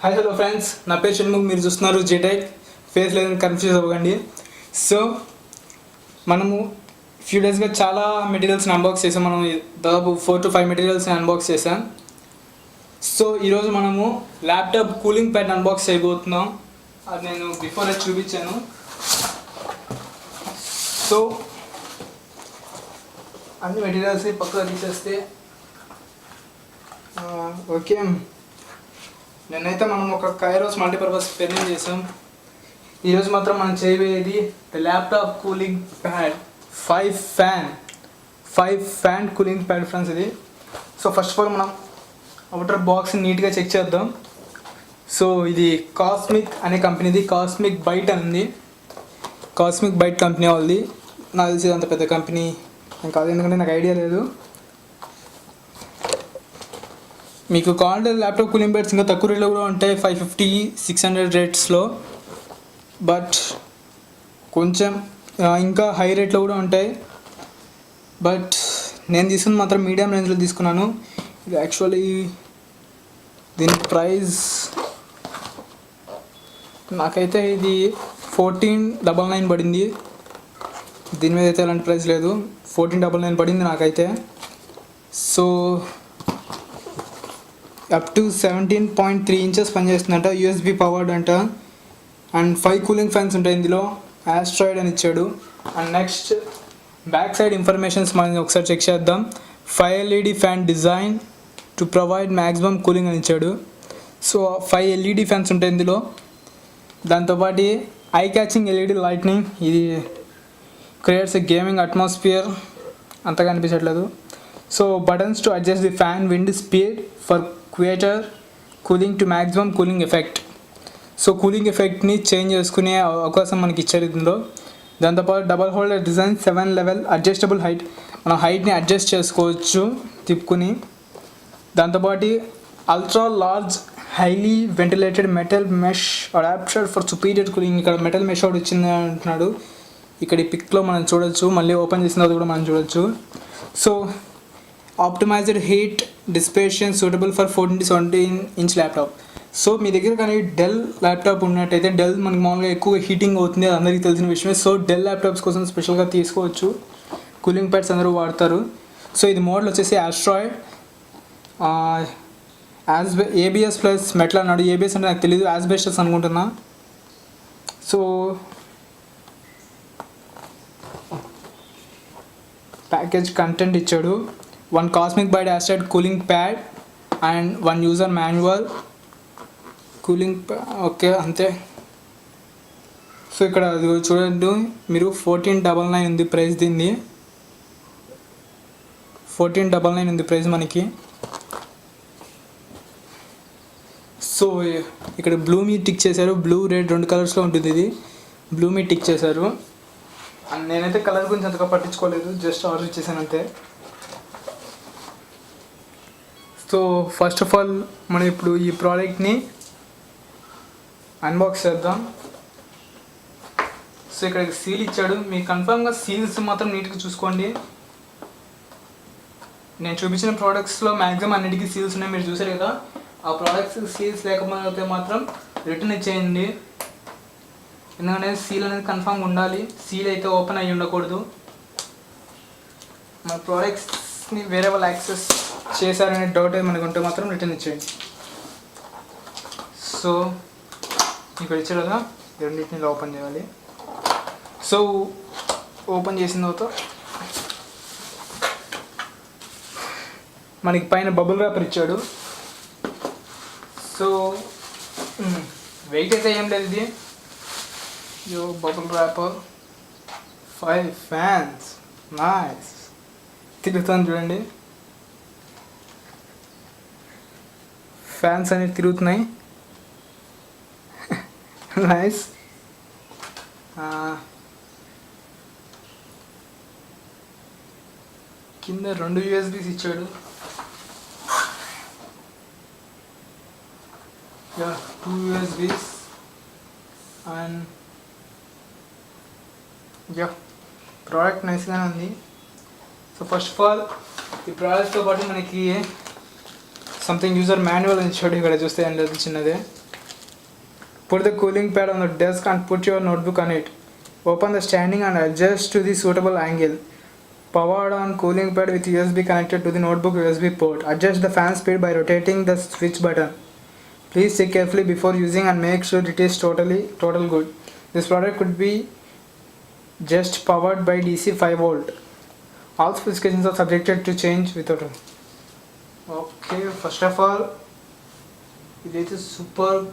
Hi hello friends, నా పేరు షణ్ముఖ్. మీరు చూస్తున్నారు జెటెక్. ఫేస్ లేదని కన్ఫ్యూజ్ అవ్వకండి. సో మనము ఫ్యూ డేస్గా చాలా మెటీరియల్స్ని అన్బాక్స్ చేసాం. మనం దాదాపు 4 to 5 మెటీరియల్స్ని అన్బాక్స్ చేసాం. సో ఈరోజు మనము ల్యాప్టాప్ కూలింగ్ ప్యాడ్ అన్బాక్స్ చేయబోతున్నాం. అది నేను బిఫోర్ చూపించాను. సో అన్ని మెటీరియల్స్ పక్కగా తీసేస్తే ఓకే. నేనైతే మనం ఒక కైరోస్ మల్టీపర్పస్ పెన్నింగ్ చేసాం. ఈరోజు మాత్రం మనం చేయబోయేది laptop cooling pad 5 fan cooling pad friends ఇది. సో ఫస్ట్ ఆఫ్ ఆల్ మనం అవుటర్ బాక్స్ని నీట్గా చెక్ చేద్దాం. సో ఇది కాస్మిక్ అనే కంపెనీది, కాస్మిక్ బైట్ అని ఉంది. కాస్మిక్ బైట్ కంపెనీ వాళ్ళది. నాకు తెలిసి అంత పెద్ద కంపెనీ కాదు, ఎందుకంటే నాకు ఐడియా లేదు. మీకు కావాలంటే ల్యాప్టాప్ కూలింగ్ ప్యాడ్స్ ఇంకా తక్కువ రేట్లో కూడా ఉంటాయి, 550-600 రేట్స్లో. బట్ కొంచెం ఇంకా హై రేట్లో కూడా ఉంటాయి. బట్ నేను తీసుకుని మాత్రం మీడియం రేంజ్లో తీసుకున్నాను. ఇది యాక్చువల్లీ దీని ప్రైస్ నాకైతే ఇది 1499 పడింది. దీని మీద అయితే ఎలాంటి ప్రైస్ లేదు, 1499 పడింది నాకైతే. సో అప్ టు 17.3 ఇంచెస్ పనిచేస్తుందంట, యూఎస్బి పవర్డ్ అంట. అండ్ 5 కూలింగ్ ఫ్యాన్స్ ఉంటాయి ఇందులో. ఆస్ట్రాయిడ్ అని ఇచ్చాడు. And next back side informations మనం ఒకసారి చెక్ చేద్దాం. 5 LED fan design to provide maximum cooling అని ఇచ్చాడు. సో 5 LED ఫ్యాన్స్ ఉంటాయి ఇందులో. దాంతోపాటు ఐ క్యాచింగ్ LED లైట్నింగ్, ఇది క్రియేట్స్ ఎ గేమింగ్ అట్మాస్ఫియర్. అంతగా అనిపించట్లేదు. So buttons to adjust the fan wind speed for greater cooling to maximum cooling effect. So cooling ఎఫెక్ట్ని change చేసుకునే అవకాశం మనకి ఇచ్చారు ఇందులో. దాంతోపాటు double holder design, 7 level adjustable height, మనం హైట్ని అడ్జస్ట్ చేసుకోవచ్చు తిప్పుకుని. దాంతోపాటు ultra large highly ventilated metal mesh adapter for superior cooling. ఇక్కడ మెటల్ మెష్ ఒకటి వచ్చింది అంటున్నాడు. ఇక్కడ ఈ పిక్లో మనం చూడొచ్చు, మళ్ళీ ఓపెన్ చేసిన తర్వాత కూడా మనం చూడొచ్చు. So optimised heat dissipation suitable for 14 to 17 inch laptop. So మీ దగ్గర కానీ డెల్ ల్యాప్టాప్ ఉన్నట్టయితే, డెల్ మనకి మామూలుగా ఎక్కువ హీటింగ్ అవుతుంది, అది అందరికీ తెలిసిన విషయమే. సో డెల్ ల్యాప్టాప్స్ కోసం స్పెషల్గా తీసుకోవచ్చు. కూలింగ్ ప్యాడ్స్ అందరూ వాడతారు. సో ఇది మోడల్ వచ్చేసి ఆస్ట్రాయిడ్. ABS ప్లస్ మెటల్ అన్నాడు. ABS అంటే నాకు తెలియదు, యాస్బెస్టస్ అనుకుంటున్నా. సో ప్యాకేజ్ కంటెంట్ ఇచ్చాడు. 1 Cosmic Byte Asteroid cooling pad and 1 user manual cooling okay అంతే. సో ఇక్కడ చూడండి మీరు, 1499 ఉంది ప్రైస్. దీన్ని 1499 ఉంది ప్రైస్ మనకి. సో ఇక్కడ బ్లూ మీ టిక్ చేశారు. బ్లూ రెడ్ 2 కలర్స్లో ఉంటుంది ఇది. బ్లూ మీ టిక్ చేశారు. అండ్ నేనైతే కలర్ గురించి అంతగా పట్టించుకోలేదు, జస్ట్ ఆర్డర్ ఇచ్చేసాను అంతే. సో ఫస్ట్ ఆఫ్ ఆల్ మనం ఇప్పుడు ఈ ప్రోడక్ట్ని అన్బాక్స్ చేద్దాం. సో ఇక్కడ సీల్ ఇచ్చాడు. మీకు కన్ఫర్మ్గా సీల్స్ మాత్రం నీట్గా చూసుకోండి. నేను చూపించిన ప్రోడక్ట్స్లో మ్యాక్సిమం అన్నిటికీ సీల్స్ ఉన్నాయి, మీరు చూసారు కదా. ఆ ప్రోడక్ట్స్ సీల్స్ లేకపోతే మాత్రం రిటర్న్ ఇచ్చేయండి. ఎందుకంటే సీల్ అనేది కన్ఫర్మ్గా ఉండాలి. సీల్ అయితే ఓపెన్ అయ్యి ఉండకూడదు. మన ప్రోడక్ట్స్ని వేరే వాళ్ళు యాక్సెస్ చేశారనే డౌట్ ఏమైనా ఉంటే మాత్రం రిటర్న్ ఇచ్చేయండి. సో ఇక్కడ ఇచ్చారు కదా, రెండింటిని ఓపెన్ చేయాలి. సో ఓపెన్ చేసిన తర్వాత మనకి పైన బబుల్ ర్యాపర్ ఇచ్చాడు. సో వెయిట్ అయితే ఏం లేదు ఇది. Bubble wrapper, 5 fans, nice. తిరుగుతాను చూడండి, ఫ్యాన్స్ అనేవి తిరుగుతున్నాయి. నైస్. కింద 2 USBs ఇచ్చాడు. 2 USBs అండ్ ప్రోడక్ట్ నైస్గానే ఉంది. సో ఫస్ట్ ఆఫ్ ఆల్ ఈ ప్రోడక్ట్తో పాటు మనకి సంథింగ్ యూజర్ మాన్యువల్ అని ఇచ్చాడు. ఇక్కడ చూస్తే ఏం లేదు, చిన్నదే. Put the cooling pad on the desk and put your notebook on it. Open the standing and adjust to the suitable angle. Powered on cooling pad with USB connected to the notebook USB port. Adjust the fan speed by rotating the switch button. Please check carefully before using and make sure it is total good. This product could be just powered by DC 5V. All specifications are subjected to change without. Okay, first of all, it is super